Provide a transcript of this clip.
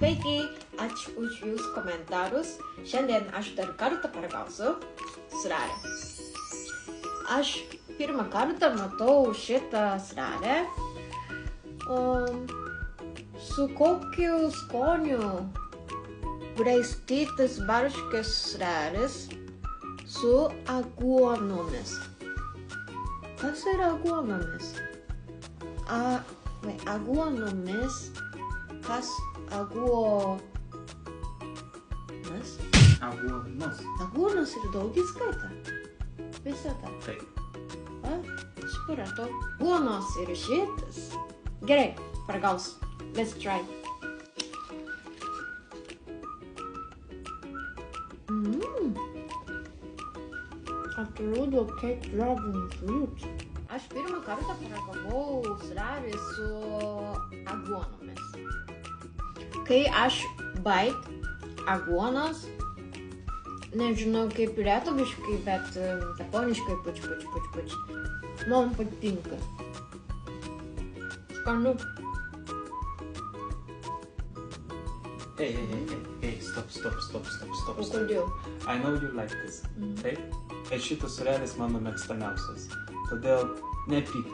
Sveiki, ačiū už jūsų komentarus. Šiandien aš dar kartą paragausiu sūrelę. Aš pirmą kartą matau šitą sūrelę. Su kokiu skoniu graistytas varškės sūrelis su aguonomis. Kas yra aguonomis? Aguonomis. Kas aguonas? Aguonos. Aguonas ir daugiskaita. Visada. Taip. Supratau. Aguonos ir šitas. Gerai, paragausiu. Let's try. Atrodo kaip dragon fruit. Aš pirmą kartą paragavau sūrelį su aguonomis. Kai aš baig aguonos, nežinau kaip lietuviškai, bet japoniškai puč. Man patinka. Skanu. Hey, stop. O kodėl? I know you like this, taip? Ir šitas sūrelis mano mėgstamiausias. Todėl nepyk.